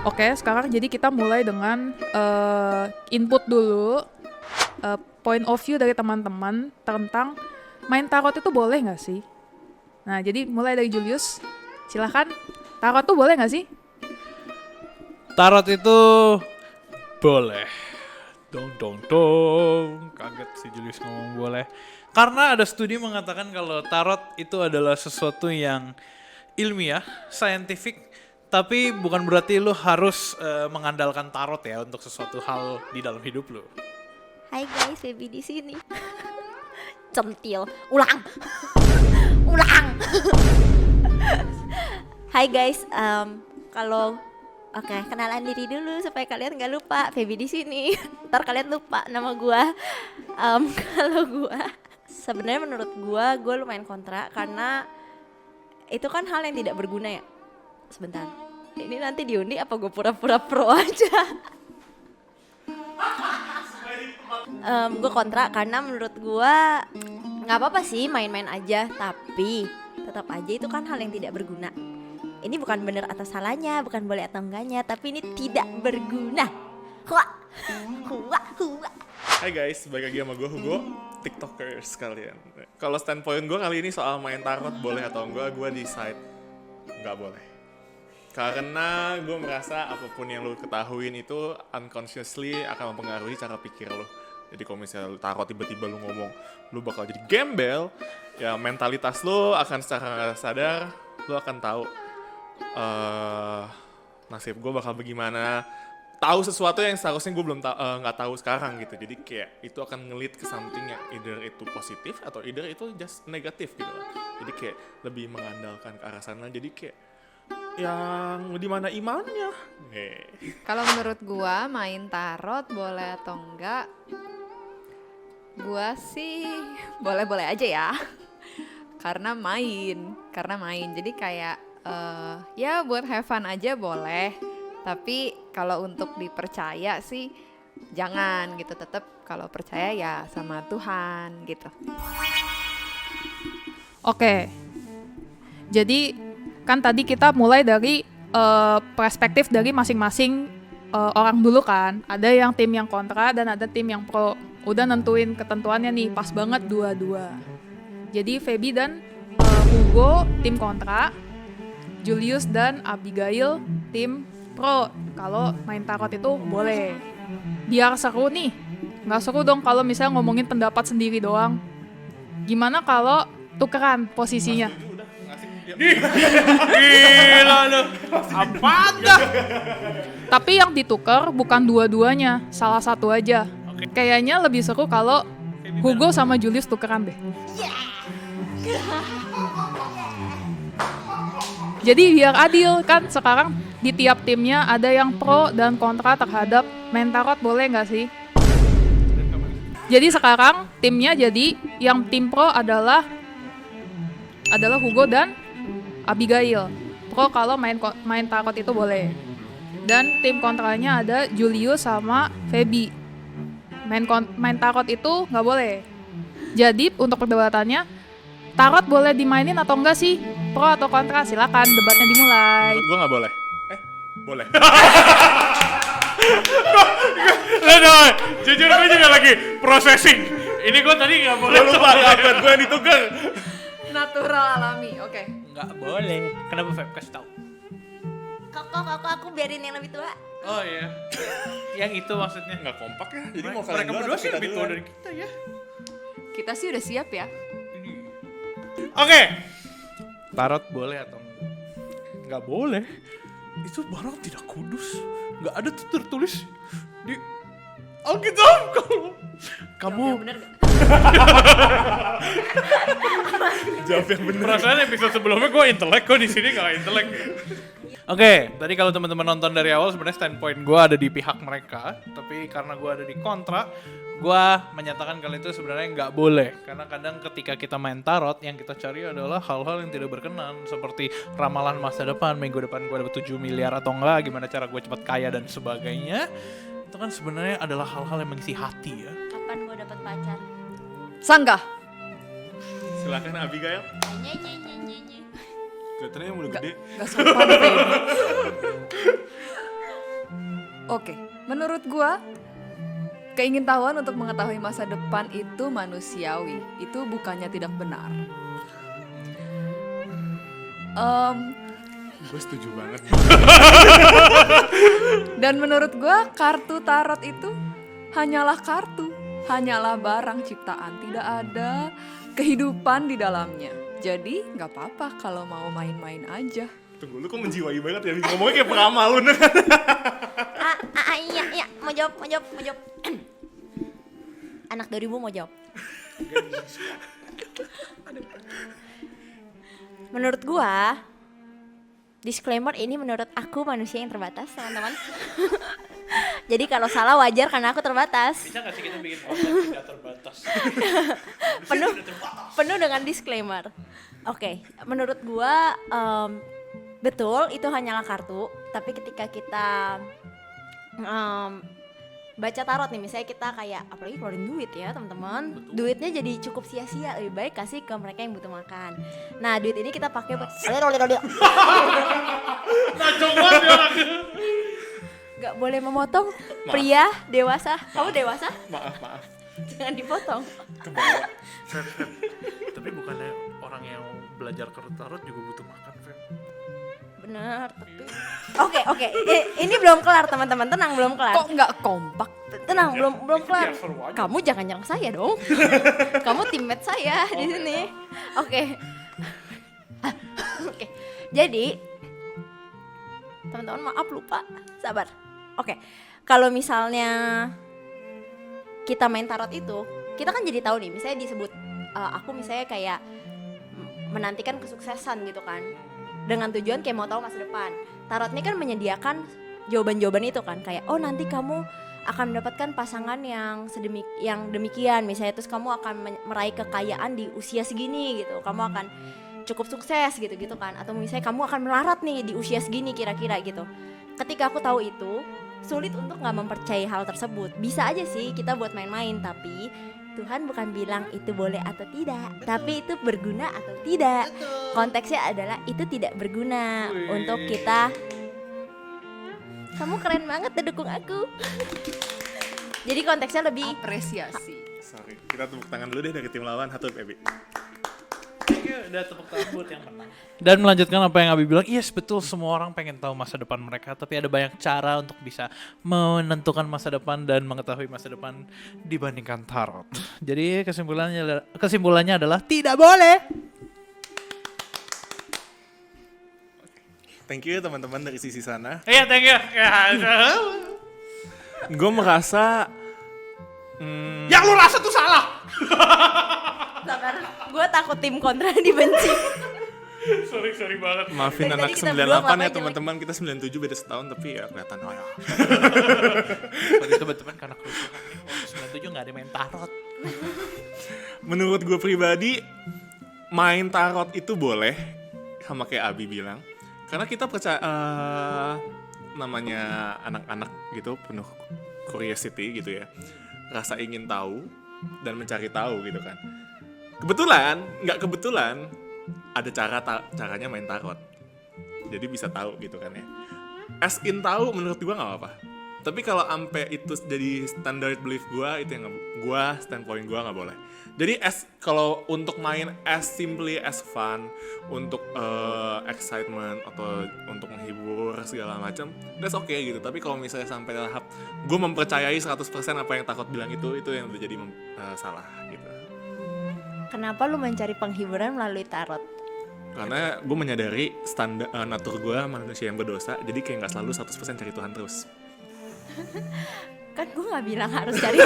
Oke, sekarang jadi kita mulai dengan input dulu point of view dari teman-teman tentang main tarot itu boleh nggak sih? Nah, jadi mulai dari Julius, silahkan. Tarot tuh boleh nggak sih? Tarot itu boleh. Dong. Kaget si Julius ngomong boleh. Karena ada studi mengatakan kalau tarot itu adalah sesuatu yang ilmiah, scientific, tapi bukan berarti lu harus mengandalkan tarot ya untuk sesuatu hal di dalam hidup lu. Hai guys, Baby di sini. Centil, ulang. Hai guys, Oke, kenalan diri dulu supaya kalian gak lupa. Baby di sini. Ntar kalian lupa nama gua. Kalau gua, sebenarnya menurut gua lumayan kontra karena itu kan hal yang tidak berguna ya. Sebentar, ini nanti diundi apa gue pura-pura pro aja? Gue kontra karena menurut gue nggak apa-apa sih main-main aja, tapi tetap aja itu kan hal yang tidak berguna. Ini bukan benar atau salahnya, bukan boleh atau enggaknya, tapi ini tidak berguna. Hua. Hai guys, balik lagi sama gue Hugo, tiktokers kalian. Kalau standpoint gue kali ini soal main tarot boleh atau enggak, gue decide nggak boleh. Karena gue merasa apapun yang lo ketahuin itu unconsciously akan mempengaruhi cara pikir lo. Jadi kalau misalnya lo tarot tiba-tiba lo ngomong lo bakal jadi gembel, ya mentalitas lo akan secara sadar lo akan tahu nasib gue bakal bagaimana. Tahu sesuatu yang seharusnya gue belum nggak tahu sekarang gitu. Jadi kayak itu akan nge-lead ke something yang either itu positif atau either itu just negatif gitu. Jadi kayak lebih mengandalkan ke arah sana. Jadi kayak yang di mana imannya? Kalau menurut gua main tarot boleh atau enggak? Gua sih boleh-boleh aja ya. Karena main. Jadi kayak ya buat have fun aja boleh. Tapi kalau untuk dipercaya sih jangan gitu. Tetap kalau percaya ya sama Tuhan gitu. Oke. Jadi kan tadi kita mulai dari perspektif dari masing-masing orang dulu kan. Ada yang tim yang kontra dan ada tim yang pro. Udah nentuin ketentuannya nih, pas banget dua-dua. Jadi Feby dan Hugo tim kontra, Julius dan Abigail tim pro. Kalau main tarot itu boleh. Biar seru nih. Nggak seru dong kalau misalnya ngomongin pendapat sendiri doang. Gimana kalau tukeran posisinya? Gila lu. Apaan dah? Tapi yang ditukar bukan dua-duanya, salah satu aja. Kayaknya lebih seru kalau Hugo sama Julius tukeran deh. Jadi biar adil kan, sekarang di tiap timnya ada yang pro dan kontra terhadap main tarot, boleh nggak sih? Jadi sekarang timnya jadi yang tim pro adalah Hugo dan Abigail. Pro kalau main tarot itu boleh. Dan tim kontranya ada Julius sama Feby. Main tarot itu nggak boleh. Jadi untuk perdebatannya, tarot boleh dimainin atau enggak sih? Pro atau kontra? Silakan debatnya dimulai. Menurut gue nggak boleh. Boleh. Nah, jujur gue juga lagi processing. Ini gue tadi nggak boleh. Lupa kapan gue yang ditukar. Natural alami, oke. Nggak boleh. Kenapa Feb? Kasih tahu. Kok aku biarin yang lebih tua. Oh iya. Yang itu maksudnya. Nggak kompak ya. Jadi mau Mereka kalian duluan berdua atau sih kita lebih tua duluan? dari kita ya. Kita sih udah siap ya. Oke. Tarot boleh atau enggak? Nggak boleh. Itu barang tidak kudus. Nggak ada tuh tertulis di Alkitab kalau kamu. Jawab yang bener. Perasaan episode sebelumnya gue intelek, kok di sini nggak intelek. Oke, tadi kalau teman-teman nonton dari awal sebenarnya standpoint gue ada di pihak mereka, tapi karena gue ada di kontra, Gua menyatakan kalau itu sebenarnya nggak boleh, karena kadang ketika kita main tarot yang kita cari adalah hal-hal yang tidak berkenan, seperti ramalan masa depan, minggu depan gue dapat 7 miliar atau enggak, gimana cara gue cepat kaya dan sebagainya. Itu kan sebenarnya adalah hal-hal yang mengisi hati ya. Kapan gue dapat pacar? Sanggah. Silakan Abigail. Nye nye nye nye nye. Kelihatannya yang udah gede. Gak sopan, Feby. Oke, menurut gua keingintahuan untuk mengetahui masa depan itu manusiawi. Itu bukannya tidak benar. Gue setuju banget. Dan menurut gua kartu tarot itu hanyalah kartu, hanyalah barang ciptaan, tidak ada kehidupan di dalamnya. Jadi nggak apa-apa kalau mau main-main aja. Tunggu, lu kok menjiwai banget ya? Ngomongnya kayak peramal lu. Iya, mau jawab. Anak 2000 mau jawab. Menurut gua, disclaimer ini menurut aku manusia yang terbatas, teman-teman. Jadi kalau salah wajar karena aku terbatas. Bisa nggak sih kita bikin konten tidak terbatas? penuh dengan disclaimer. Oke, menurut gua betul itu hanyalah kartu, tapi ketika kita baca tarot nih, misalnya kita kayak apalagi keluarin duit ya teman-teman, duitnya jadi cukup sia-sia, lebih baik kasih ke mereka yang butuh makan. Nah duit ini kita pakai buat nggak boleh memotong pria dewasa. Kamu dewasa? Maaf. Jangan dipotong. Tapi bukannya orang yang belajar tarot juga butuh makan, Feb? Bener, tapi Oke. Ini belum kelar teman-teman, tenang, belum kelar. Kok nggak kompak? Tenang, belum kelar. Ya, seru aja. Kamu jangan nyerang saya dong. Kamu teammate saya di sini. Oke. Jadi teman-teman maaf lupa, sabar. Oke. Kalau misalnya kita main tarot itu, kita kan jadi tahu nih, misalnya disebut aku misalnya kayak menantikan kesuksesan gitu kan. Dengan tujuan kayak mau tahu masa depan. Tarot ini kan menyediakan jawaban-jawaban itu kan, kayak oh nanti kamu akan mendapatkan pasangan yang demikian misalnya, terus kamu akan meraih kekayaan di usia segini gitu, kamu akan cukup sukses gitu kan, atau misalnya kamu akan melarat nih di usia segini kira-kira gitu. Ketika aku tahu itu, sulit untuk nggak mempercayai hal tersebut. Bisa aja sih kita buat main-main, tapi Tuhan bukan bilang itu boleh atau tidak, tapi itu berguna atau tidak. Konteksnya adalah itu tidak berguna untuk kita. Kamu keren banget udah dukung aku. Jadi konteksnya lebih Apresiasi. Sorry, kita tepuk tangan dulu deh dari tim lawan. Satu, Ebi. Udah tepuk tangan buat yang menang. Dan melanjutkan apa yang Abi bilang, yes betul, semua orang pengen tahu masa depan mereka, tapi ada banyak cara untuk bisa menentukan masa depan dan mengetahui masa depan dibandingkan tarot. Jadi kesimpulannya adalah tidak boleh. Thank you teman-teman dari sisi sana. Iya, thank you. Gue merasa Yang lu rasa tuh salah. sabar. Gue takut tim kontra dibenci. Sorry banget. maafin Dari anak tadi kita berdua 98 ya ngapain teman-teman, kita 97 beda setahun tapi ya kelihatan oh ya. Sorry teman-teman karena kerusuhan nih. Waktu 97 gak ada main tarot. Menurut gue pribadi, main tarot itu boleh, sama kayak Abi bilang, karena kita percaya namanya anak-anak gitu, penuh curiosity gitu ya, rasa ingin tahu dan mencari tahu gitu kan. Nggak kebetulan ada caranya main tarot, jadi bisa tahu gitu kan ya. As in tahu menurut gue nggak apa-apa. Tapi kalau ampe itu jadi standard belief gue, itu yang standpoint gue nggak boleh. Jadi kalau untuk main as simply as fun, untuk excitement atau untuk menghibur segala macam, that's okay gitu. Tapi kalau misalnya sampai tahap gue mempercayai 100% apa yang takut bilang itu yang udah jadi salah gitu. Kenapa lu mencari penghiburan melalui tarot? Karena gue menyadari standar natur gue manusia yang berdosa, jadi kayak nggak selalu 100% cari Tuhan terus. Kan gue nggak bilang harus cari.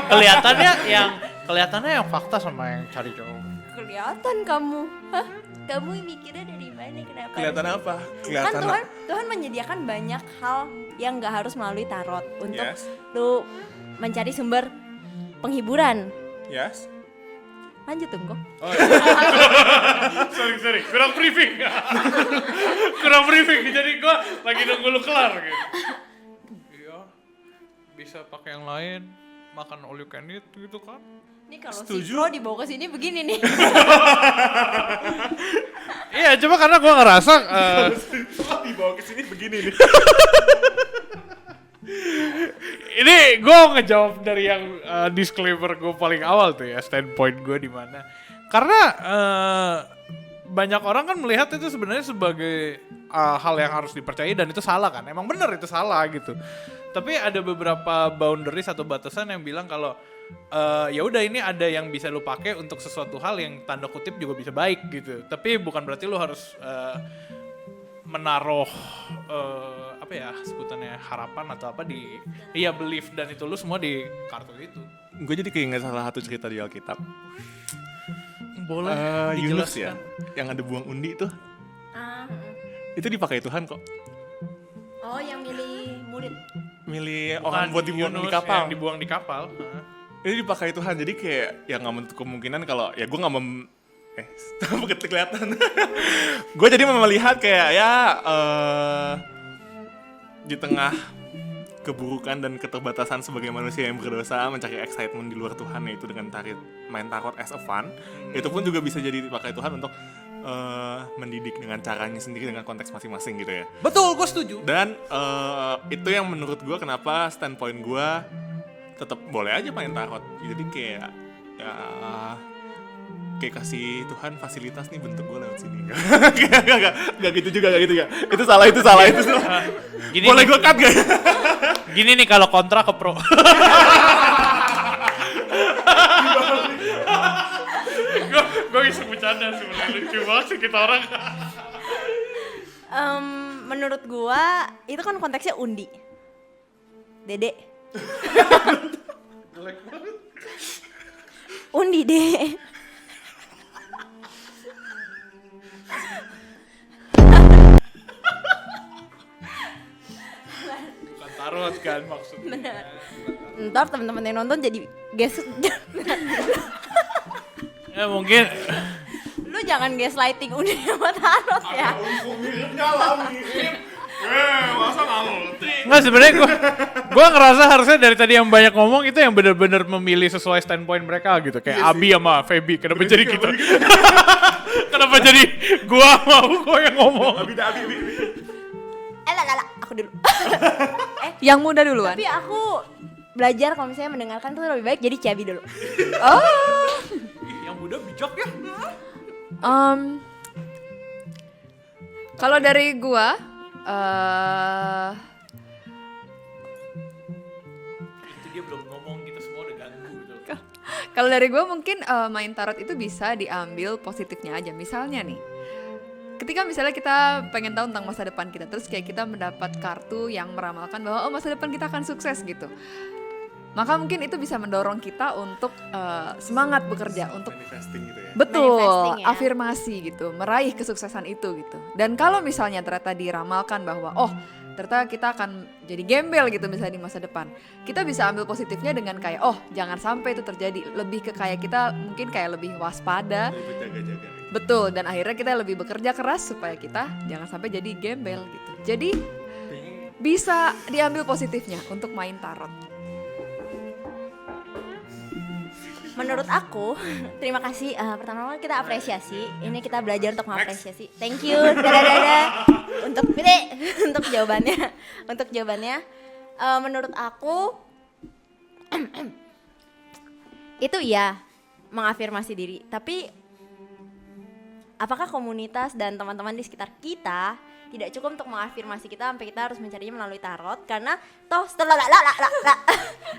Kelihatannya yang Kelihatannya yang fakta sama yang cari cowok. Kelihatan kamu. Hah? Kamu mikirnya dari mana? Kenapa? Kelihatan harus- apa? Kan Kelihatan Tuhan menyediakan banyak hal yang nggak harus melalui tarot untuk Yes. lu mencari sumber penghiburan. Yes. Lanjut tunggu. Sorry, kurang briefing. Kurang briefing, jadi gue lagi nunggu lu kelar gitu. Iya, bisa pakai yang lain, makan all you can eat gitu kan. Ini kalau si Setuju. Pro dibawa ke sini begini nih. Iya, cuma karena gue ngerasa Dibawa ke sini begini nih. ini gue ngejawab dari yang disclaimer gue paling awal tuh ya, standpoint gue di mana. Karena banyak orang kan melihat itu sebenarnya sebagai hal yang harus dipercayai dan itu salah kan. Emang bener itu salah gitu. Tapi ada beberapa boundaries atau batasan yang bilang kalau ya udah ini ada yang bisa lu pakai untuk sesuatu hal yang tanda kutip juga bisa baik gitu. Tapi bukan berarti lu harus menaruh apa ya sebutannya harapan atau apa di belief dan itu lu semua di kartu itu. Gue jadi keinget salah satu cerita di Alkitab. Boleh Yunus ya, dijelaskan. yang ada buang undi tuh. Ah, Itu dipakai Tuhan kok. oh, yang milih murid. Milih Bukan orang buat dibuang di Yunus kapal. yang dibuang di kapal. Heeh. Ini dipakai Tuhan, jadi kayak ya nggak menutup kemungkinan kalau ya gue nggak begitu kelihatan. Gue jadi melihat kayak ya di tengah keburukan dan keterbatasan sebagai manusia yang berdosa mencari excitement di luar Tuhan, yaitu dengan main tarot as a fun, itu pun juga bisa jadi dipakai Tuhan untuk mendidik dengan caranya sendiri dengan konteks masing-masing gitu ya. Betul, gue setuju. Dan itu yang menurut gue kenapa standpoint gue tetap boleh aja main tarot. Jadi kayak ya kayak kasih Tuhan fasilitas nih bentuk gue lewat sini. Gak gitu juga, gak gitu ya. Itu salah. Gini Boleh nih, gue cut gak? gini nih kalau kontra ke pro. Gue bisa bercanda sebenarnya, lucu banget sih kita orang. Menurut gua itu kan konteksnya undi. Dede. Undi deh. Bukan tarot kan maksudnya. Ntar teman-teman yang nonton jadi guess. Ya mungkin Lu jangan gaslighting undi sama tarot ya. Masa gak ngerti? nggak sebenarnya gue ngerasa harusnya dari tadi yang banyak ngomong itu yang benar-benar memilih sesuai standpoint mereka gitu kayak Abi sama Feby kenapa jadi gitu kenapa jadi gue mau gue yang ngomong Abi. Lala, aku dulu. Yang muda duluan. Tapi aku belajar kalau misalnya mendengarkan tuh lebih baik jadi Ciabi dulu. Oh. yang muda bijak ya Kalau dari gua, itu dia belum ngomong kita semua udah ganggu gitu kalau dari gua mungkin main tarot itu bisa diambil positifnya aja. Misalnya nih, ketika misalnya kita pengen tahu tentang masa depan kita, terus kayak kita mendapat kartu yang meramalkan bahwa oh masa depan kita akan sukses gitu. Maka mungkin itu bisa mendorong kita untuk semangat bekerja untuk Manifesting gitu ya. betul Manifesting ya. afirmasi gitu, meraih kesuksesan itu gitu. Dan kalau misalnya ternyata diramalkan bahwa oh ternyata kita akan jadi gembel gitu misalnya di masa depan, kita bisa ambil positifnya dengan kayak oh jangan sampai itu terjadi, lebih ke kayak kita mungkin kayak lebih waspada. Jaga-jaga. Betul, dan akhirnya kita lebih bekerja keras supaya kita jangan sampai jadi gembel gitu. Jadi bisa diambil positifnya untuk main tarot. Menurut aku, terima kasih. Pertama kita apresiasi. Ini kita belajar untuk mengapresiasi. Thank you. Dadah. Untuk untuk jawabannya. Untuk jawabannya, menurut aku itu iya mengafirmasi diri. Tapi apakah komunitas dan teman-teman di sekitar kita tidak cukup untuk mengafirmasi kita sampai kita harus mencarinya melalui tarot? Karena toh setelah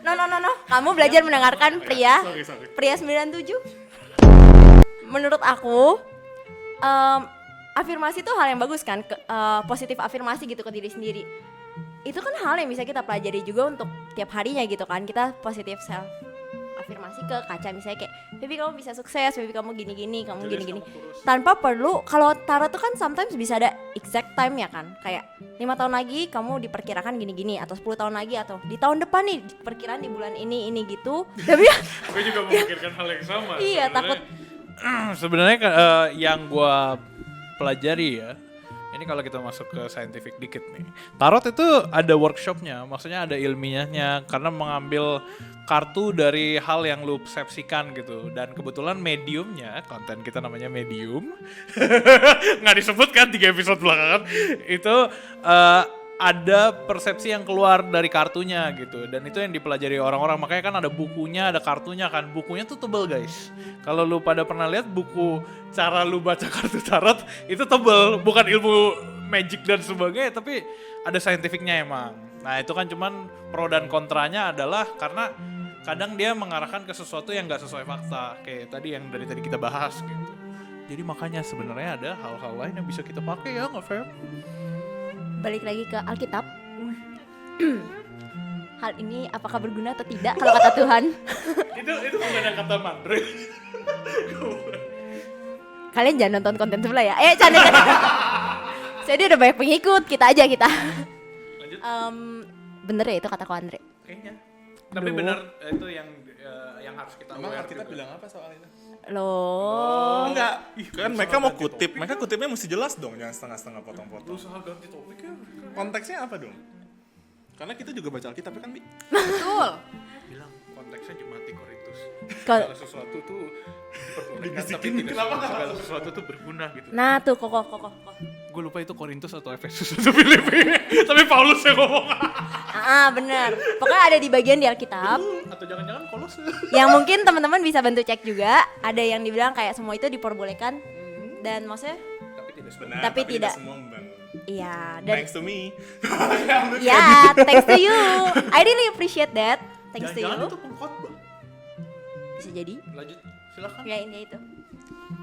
no. Kamu belajar mendengarkan pria 97. Menurut aku afirmasi itu hal yang bagus kan, positif afirmasi gitu ke diri sendiri. Itu kan hal yang bisa kita pelajari juga untuk tiap harinya gitu kan. Kita positif self afirmasi ke kaca, misalnya kayak baby kamu bisa sukses, baby kamu gini-gini, kamu Julius, gini-gini. kamu kurus. Tanpa perlu, kalau tarot tuh kan sometimes bisa ada exact time ya kan, kayak 5 tahun lagi kamu diperkirakan gini-gini, atau 10 tahun lagi, atau di tahun depan nih perkiraan di bulan ini gitu. Tapi ya Gue juga memikirkan hal yang sama. Iya, Sebenarnya yang gue pelajari ya, ini kalau kita masuk ke scientific dikit nih. Tarot itu ada workshopnya, maksudnya ada ilmiahnya, karena mengambil kartu dari hal yang lu persepsikan gitu. Dan kebetulan mediumnya, konten kita namanya medium, nggak disebut kan 3 episode belakangan, itu ada persepsi yang keluar dari kartunya gitu. Dan itu yang dipelajari orang-orang, makanya kan ada bukunya, ada kartunya kan. Bukunya tuh tebel guys. Kalau lu pada pernah lihat buku cara lu baca kartu tarot, itu tebel. Bukan ilmu magic dan sebagainya, tapi ada scientificnya emang. Nah itu kan cuman pro dan kontranya adalah karena kadang dia mengarahkan ke sesuatu yang gak sesuai fakta. Kayak tadi yang dari tadi kita bahas gitu. Jadi makanya sebenarnya ada hal-hal lain yang bisa kita pakai ya, nggak Feb? balik lagi ke Alkitab. Hal ini apakah berguna atau tidak kalau kata Tuhan? itu bukan yang kata Mandre. Kalian jangan nonton konten sebelah ya. Canda. Jadi udah banyak pengikut, kita aja kita. Lanjut. Bener ya itu kata ko Andre? Kayaknya. Tapi benar itu yang harus kita Emang aware kita juga. bilang apa soal itu? Loh. Enggak, kan mereka mau kutip, mereka kutipnya mesti jelas dong, jangan setengah-setengah potong-potong. Usaha ganti topik ya. Konteksnya apa dong? Karena kita juga baca Alkitab kan, Bi? Betul. Bilang konteksnya jemati Korintus. Kal- Segala sesuatu tuh diperbolehkan tapi tidak segala sesuatu tuh berguna gitu. Nah tuh kok. Gue lupa itu Korintus atau Efesus atau Filipi. Tapi Paulus yang ngomong. Bener. Pokoknya ada di bagian di Alkitab. Atau jangan-jangan Kolose. Yang mungkin teman-teman bisa bantu cek juga. Ada yang dibilang kayak semua itu diperbolehkan. Dan maksudnya Tapi tidak Benar, Tapi tidak. semua membangun. iya. Dan Thanks to me. ya thanks to you. I really appreciate that. Thanks to Jangan-jangan you. itu pengkhotbah. Bisa jadi. Lanjut, silakan. Ya ini itu.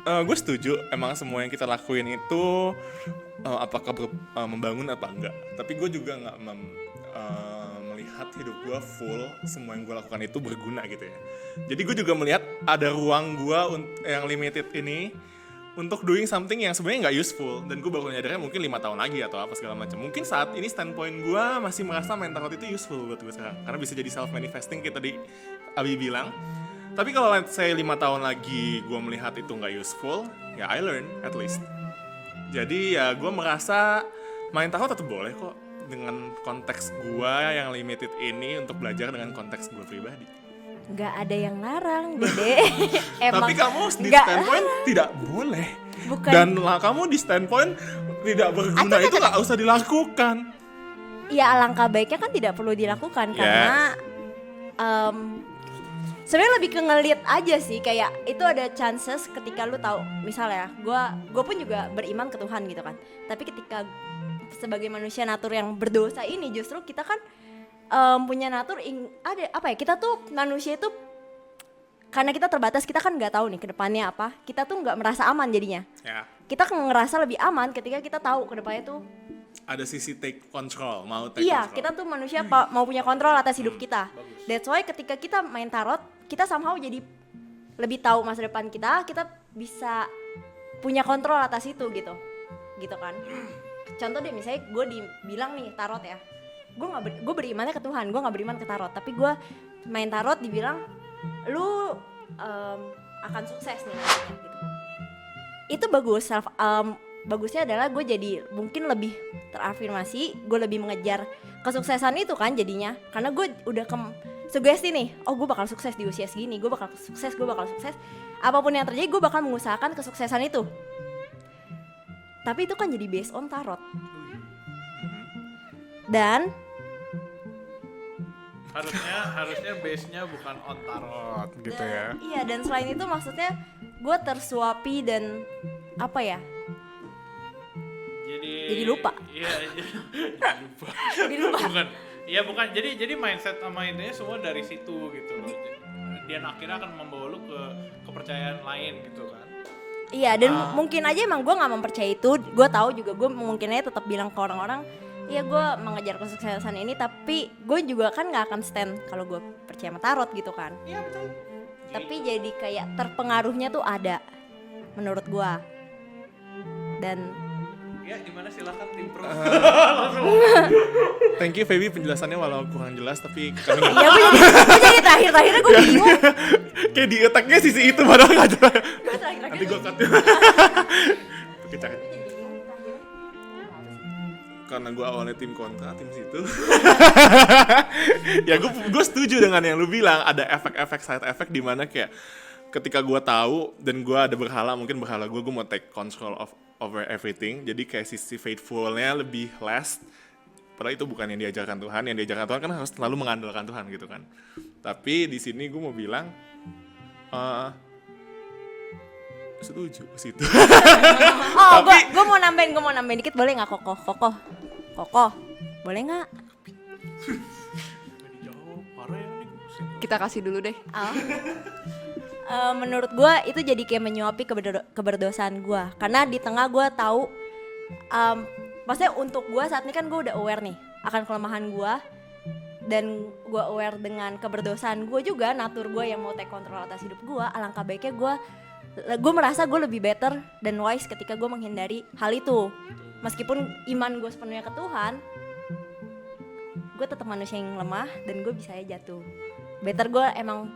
Gue setuju, emang semua yang kita lakuin itu apakah membangun apa enggak. Tapi gue juga nggak melihat hidup gue full semua yang gue lakukan itu berguna gitu ya. Jadi gue juga melihat ada ruang gue yang limited ini untuk doing something yang sebenarnya nggak useful. Dan gue baru nyadarnya mungkin 5 tahun lagi atau apa segala macam. Mungkin saat ini standpoint gue masih merasa main tarot itu useful buat gue sekarang. Karena bisa jadi self manifesting kayak tadi Abi bilang. Tapi kalau let's say 5 tahun lagi gue melihat itu nggak useful, ya I learn at least. Jadi ya gue merasa main tarot tetap boleh kok dengan konteks gue yang limited ini untuk belajar dengan konteks gue pribadi. Nggak ada yang larang, Dede. Tapi kamu di nggak standpoint larang. tidak boleh. Bukan. Dan kamu di standpoint tidak berguna itu nggak usah dilakukan. Ya alangkah baiknya kan tidak perlu dilakukan. Karena sebenarnya lebih ke ngeliat aja sih, kayak itu ada chances ketika lu tahu, misalnya gue pun juga beriman ke Tuhan gitu kan, tapi ketika sebagai manusia natur yang berdosa ini justru kita kan punya natur ada apa ya, kita tuh manusia itu karena kita terbatas, kita kan nggak tahu nih ke depannya apa, kita tuh nggak merasa aman jadinya. Ya. Kita ngerasa lebih aman ketika kita tahu ke depannya tuh Ada sisi take control, mau take iya, control. kita tuh manusia mau punya kontrol atas hidup kita. That's why ketika kita main tarot, kita somehow jadi lebih tahu masa depan kita bisa punya kontrol atas itu gitu kan. Contoh deh, misalnya gue dibilang nih tarot ya, gue berimannya ke Tuhan, gue nggak beriman ke tarot, tapi gue main tarot dibilang lu akan sukses nih nantinya gitu. Itu bagus, bagusnya adalah gue jadi mungkin lebih terafirmasi, gue lebih mengejar kesuksesan itu kan jadinya, karena gue udah sugesti nih, oh gue bakal sukses di usia segini, gue bakal sukses, apapun yang terjadi gue bakal mengusahakan kesuksesan itu. Tapi itu kan jadi based on tarot. Dan harusnya base-nya bukan on tarot gitu ya. Iya, dan selain itu maksudnya gue tersuapi dan apa ya? Jadi lupa. Iya, Jadi lupa. Bukan. Iya bukan. Jadi mindset sama intinya semua dari situ gitu loh. Dia akhirnya akan membawa lu ke kepercayaan lain gitu kan. Iya, dan mungkin aja emang gue nggak mempercayai itu. Gue tahu juga, gue mungkin aja tetap bilang ke orang-orang, iya gue mengejar kesuksesan ini, tapi gue juga kan nggak akan stand kalau gue percaya sama tarot gitu kan. Iya betul. tapi jadi kayak terpengaruhnya tuh ada menurut gua. Dan Ya gimana silakan tim pro. Thank you Feby penjelasannya walau kurang jelas tapi kami nggak iya gue jadi terakhir-terakhirnya gue bingung. kayak di otaknya sisi itu padahal nggak jelas. Nanti gue cut. Kita karena gue awalnya tim kontra, tim situ. Ya gue setuju dengan yang lu bilang, ada efek-efek side effect di mana kayak ketika gue tahu dan gue ada berhala, mungkin berhala gue mau take control over everything, jadi kayak sisi faithfulnya lebih less. Padahal itu bukan yang diajarkan Tuhan. Yang diajarkan Tuhan kan harus selalu mengandalkan Tuhan gitu kan. Tapi di sini gue mau bilang setuju ke situ. Oh, gue mau nambahin dikit, boleh nggak Kokoh, boleh nggak? Dijawab parah ya nih. Kita kasih dulu deh. Menurut gue itu jadi kayak menyuapi keberdosaan gue, karena di tengah gue tahu, maksudnya untuk gue saat ini kan gue udah aware nih akan kelemahan gue, dan gue aware dengan keberdosaan gue juga, natur gue yang mau take control atas hidup gue. Alangkah baiknya gue merasa gue lebih better dan wise ketika gue menghindari hal itu. Meskipun iman gue sepenuhnya ke Tuhan, gue tetap manusia yang lemah dan gue bisa aja jatuh. Better gue emang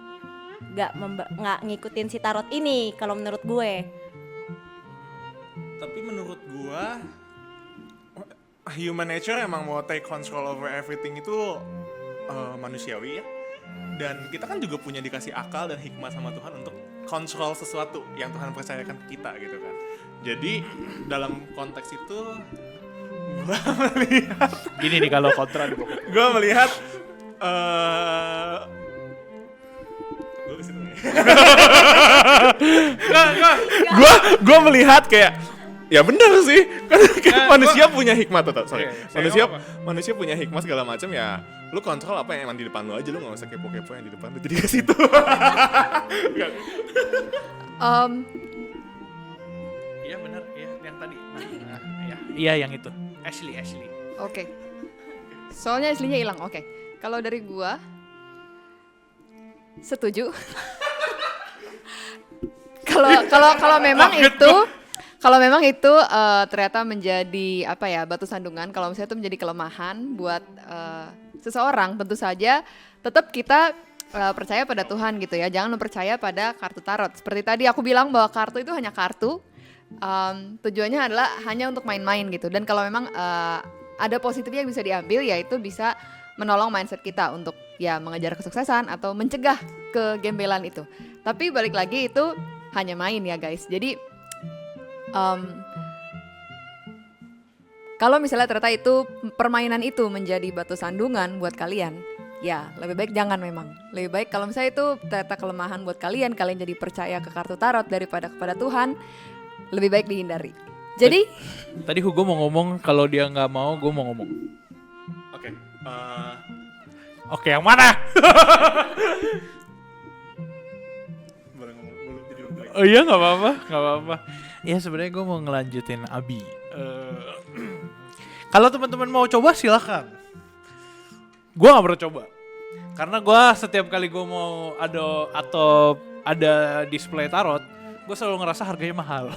nggak ngikutin si tarot ini kalau menurut gue. Tapi menurut gue human nature emang mau take control over everything itu manusiawi ya. Dan kita kan juga punya dikasih akal dan hikmah sama Tuhan untuk kontrol sesuatu yang Tuhan percayakan ke kita gitu kan. Jadi dalam konteks itu gue melihat Gini nih kalau kontra nih pokoknya. gue melihat gue melihat kayak ya benar sih kan manusia punya hikmah tuh sorry manusia punya hikmah segala macam ya. Lu kontrol apa yang emang di depan lu aja, lu nggak usah kepo-kepo yang di depan lu jadi ke situ. Iya benar, iya yang tadi. Iya yang itu. Ashley. Oke. Soalnya aslinya hilang. Oke. Kalau dari gua setuju. Kalau memang itu ternyata menjadi apa ya, batu sandungan, kalau misalnya itu menjadi kelemahan buat seseorang, tentu saja tetap kita percaya pada Tuhan gitu ya. Jangan percaya pada kartu tarot. Seperti tadi aku bilang bahwa kartu itu hanya kartu. Tujuannya adalah hanya untuk main-main gitu. Dan kalau memang ada positifnya yang bisa diambil, yaitu bisa menolong mindset kita untuk ya mengejar kesuksesan atau mencegah kegembelan itu. Tapi balik lagi itu hanya main ya guys. Jadi kalau misalnya ternyata itu permainan itu menjadi batu sandungan buat kalian, ya lebih baik jangan memang. Lebih baik kalau misalnya itu ternyata kelemahan buat kalian jadi percaya ke kartu tarot daripada kepada Tuhan, lebih baik dihindari. Jadi Tadi Hugo mau ngomong, kalau dia nggak mau, gue mau ngomong. Oke. Oke, yang mana? Boleh ngomong dulu jadi lu lagi. Oh iya nggak apa-apa. Ya sebenarnya gue mau ngelanjutin Abi. Kalau teman-teman mau coba silakan. Gue nggak pernah coba. Karena gue setiap kali gue mau ada display tarot, gue selalu ngerasa harganya mahal.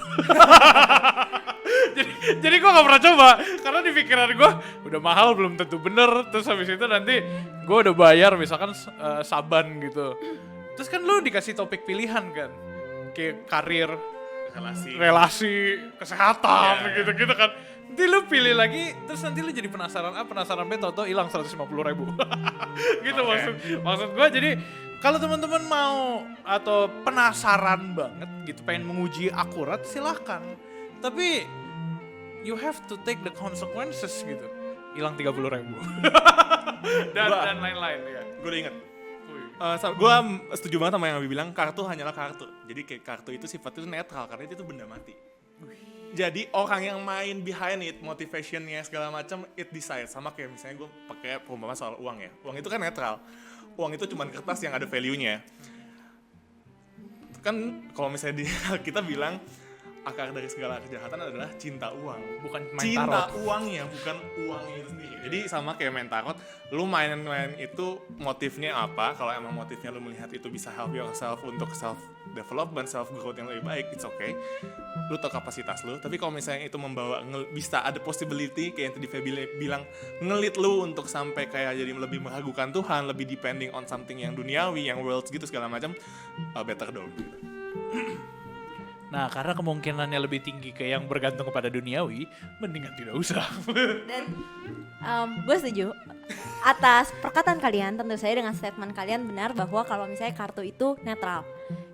jadi gue gak pernah coba, karena di pikiran gue udah mahal belum tentu bener. Terus habis itu nanti gue udah bayar misalkan saban gitu. Terus kan lu dikasih topik pilihan kan, kayak karir, relasi, kesehatan gitu-gitu kan. Nanti lu pilih lagi, terus nanti lu jadi penasaran B, tau-tau hilang 150.000. Gitu maksud gue. Jadi kalau teman-teman mau atau penasaran banget gitu, pengen menguji akurat, silahkan. Tapi you have to take the consequences gitu. Hilang 30.000. dan lain-lain ya. Gue udah inget. Gue setuju banget sama yang Abi bilang, kartu hanyalah kartu. Jadi kayak kartu itu sifatnya netral karena itu benda mati. Jadi orang yang main behind it, motivationnya segala macam, it decides. Sama kayak misalnya gue pakai perumpamaan soal uang ya. Uang itu kan netral. Uang itu cuma kertas yang ada value-nya. Kan kalau misalnya kita bilang akar dari segala kejahatan adalah cinta uang. Bukan main Cinta tarot. uangnya, bukan uangnya itu sendiri. Jadi sama kayak main tarot, lu main itu motifnya apa? Kalau emang motifnya lu melihat itu bisa help yourself untuk self development, self growth yang lebih baik, it's okay. Lu tau kapasitas lu. Tapi kalau misalnya itu membawa bisa ada possibility kayak yang tadi Feby bilang, ngelit lu untuk sampai kayak jadi lebih meragukan Tuhan, lebih depending on something yang duniawi, yang worlds gitu segala macam, better dong. Gitu. Nah, karena kemungkinannya lebih tinggi ke yang bergantung kepada duniawi, mendingan tidak usah. Dan gue setuju atas perkataan kalian, tentu saja dengan statement kalian benar bahwa kalau misalnya kartu itu netral.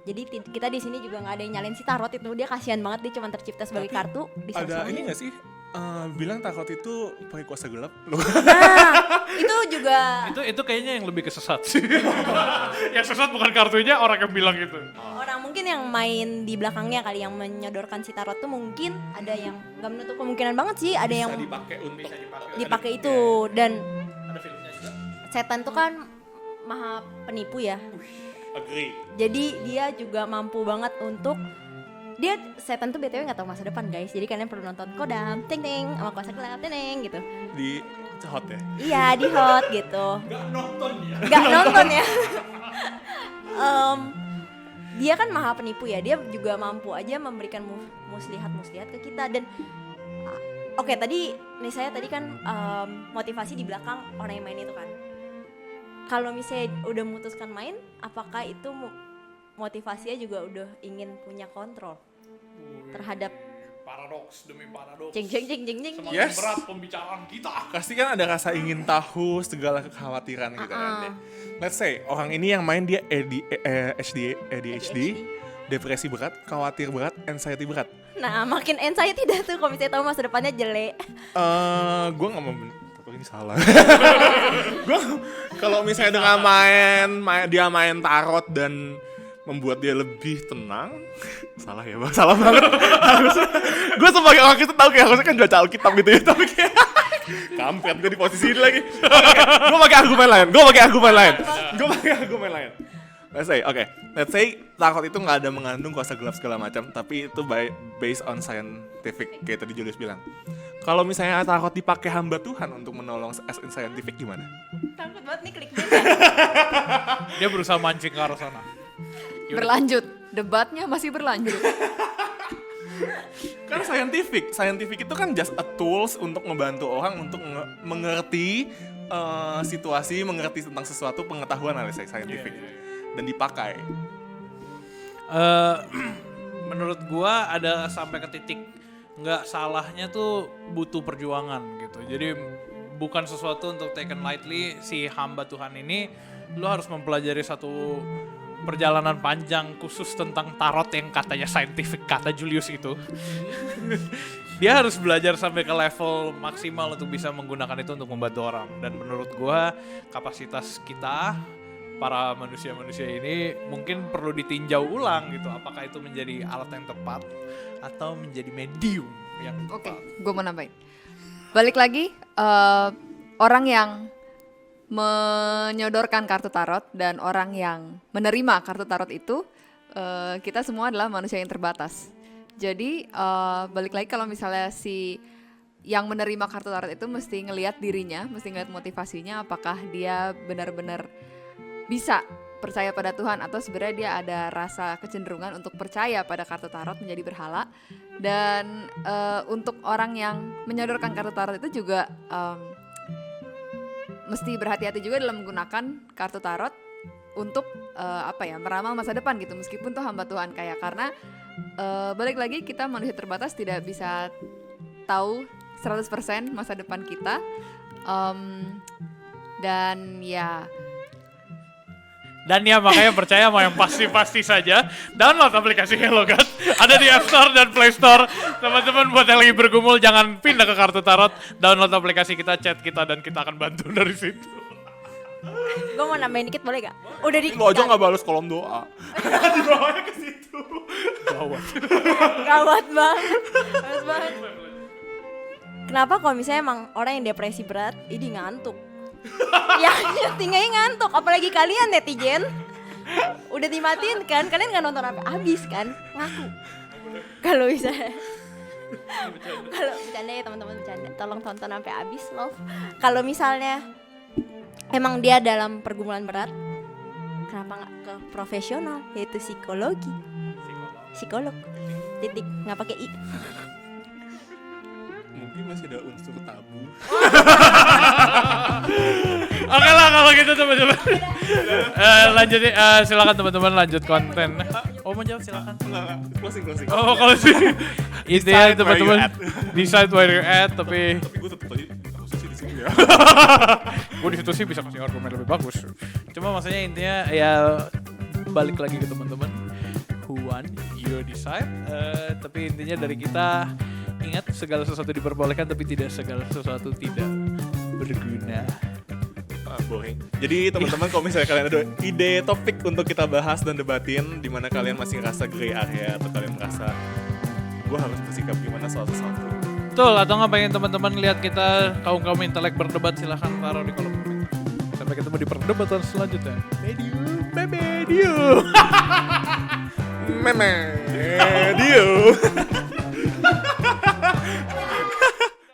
Jadi kita di sini juga nggak ada yang nyalin si tarot itu, dia kasihan banget, dia cuma tercipta sebagai Tapi kartu. Ada ini gak sih? Bilang tarot itu pakai kuasa gelap. Nah, itu juga itu kayaknya yang lebih kesesat sih. Yang sesat bukan kartunya, orang yang bilang itu. orang mungkin yang main di belakangnya kali yang menyodorkan si tarot tuh mungkin ada yang nggak menutup kemungkinan banget sih, ada yang Bisa dipakai untuk dipakai itu. Dan Ada filmnya juga. setan tuh kan maha penipu ya. agree. Jadi dia juga mampu banget untuk setan tuh BTW nggak tahu masa depan guys. Jadi kalian perlu nonton Kodam, ting ting sama kuasa gelap, ting ting gitu. Di hot ya. Iya di hot gitu. Gak nonton ya. Nggak nonton ya. Dia kan maha penipu ya. Dia juga mampu aja memberikan muslihat ke kita. Dan oke, tadi misalnya tadi kan motivasi di belakang orang yang main itu kan. Kalau misalnya udah memutuskan main, apakah itu motivasinya juga udah ingin punya kontrol terhadap Paradoks demi paradoks. jeng jeng jeng jeng jeng. Semakin Yes. berat pembicaraan kita. Pasti kan ada rasa ingin tahu segala kekhawatiran gitu kan ya. Let's say orang ini yang main dia ADHD, depresi berat, khawatir berat, anxiety berat. Nah, makin anxiety dah tuh kalau misalnya tahu masa depannya jelek. Gue nggak mau tapi ini salah. Gue kalau misalnya dengan dia main tarot dan membuat dia lebih tenang, salah ya bang, salah banget. Gue sebagai orang itu tahu kayak harusnya kan baca Alkitab gitu ya, tapi kayak kampret gue di posisi ini lagi. Gue pakai argumen lain. Let's say tarot itu nggak ada mengandung kuasa gelap segala macam, tapi itu based on scientific kayak tadi Julius bilang. Kalau misalnya tarot dipakai hamba Tuhan untuk menolong as in scientific gimana? Takut banget nih klik Dia berusaha mancing ke arah sana. Berlanjut, debatnya masih berlanjut. Kan scientific itu kan just a tools untuk membantu orang untuk mengerti situasi, mengerti tentang sesuatu, pengetahuan alias scientific dan dipakai. Menurut gua ada sampai ke titik nggak salahnya tuh butuh perjuangan gitu. Jadi bukan sesuatu untuk taken lightly. Si hamba Tuhan ini lu harus mempelajari satu perjalanan panjang khusus tentang tarot yang katanya scientific, kata Julius itu. Dia harus belajar sampai ke level maksimal untuk bisa menggunakan itu untuk membantu orang. Dan menurut gua kapasitas kita para manusia-manusia ini mungkin perlu ditinjau ulang gitu. Apakah itu menjadi alat yang tepat atau menjadi medium yang Oke, tepat. gue mau nambahin. Balik lagi, orang yang menyodorkan kartu tarot dan orang yang menerima kartu tarot itu, kita semua adalah manusia yang terbatas. Jadi balik lagi kalau misalnya si yang menerima kartu tarot itu mesti ngelihat dirinya, mesti ngelihat motivasinya, apakah dia benar-benar bisa percaya pada Tuhan atau sebenarnya dia ada rasa kecenderungan untuk percaya pada kartu tarot menjadi berhala. Dan untuk orang yang menyodorkan kartu tarot itu juga mesti berhati-hati juga dalam menggunakan kartu tarot untuk meramal masa depan gitu, meskipun tuh hamba Tuhan karena balik lagi kita manusia terbatas tidak bisa tahu 100% masa depan kita, dan ya makanya percaya sama yang pasti-pasti saja. Download aplikasi HelloGod. Ada di App Store dan Play Store. Teman-teman buat yang lagi bergumul jangan pindah ke kartu tarot. Download aplikasi kita, chat kita, dan kita akan bantu dari situ. Gue mau nambahin dikit boleh gak? Udah dikit. Lo aja nggak balas kolom doa. Di bawahnya ke situ. Gawat. Gawat banget. Bagus banget. Kenapa kalau misalnya emang orang yang depresi berat, ini ngantuk? Ya tinggalnya ngantuk, apalagi kalian netizen. Udah dimatiin kan, kalian gak nonton sampai habis kan? Ngaku. Kalau misalnya kalau bercanda ya teman-teman, bercanda, tolong tonton sampai habis love. Kalau misalnya emang dia dalam pergumulan berat, kenapa nggak ke profesional, yaitu psikologi, psikolog, titik, nggak pakai i. Mungkin masih ada unsur tabu. Oke lah kalau gitu teman-teman. Lanjut silakan teman-teman lanjut konten. Oh mau jawab silakan. Enggak, closing. Oh kalau sih intinya Decide where teman-teman you at. decide where you at tapi Tapi gue tetap tadi harusnya sih di sini ya. gue di situ sih bisa kasih argumen lebih bagus. Cuma maksudnya intinya ya balik lagi ke teman-teman. Who won? You decide. Tapi intinya dari kita ingat segala sesuatu diperbolehkan tapi tidak segala sesuatu tidak berguna. Boring. Jadi teman-teman kalau misalnya kalian ada ide topik untuk kita bahas dan debatin, di mana kalian masih ngerasa gray area atau kalian merasa gue harus bersikap gimana soal sesuatu. Betul, atau nggak pengen teman-teman lihat kita kaum intelek berdebat, silahkan taruh di kolom komentar. Sampai ketemu di perdebatan selanjutnya. Medio.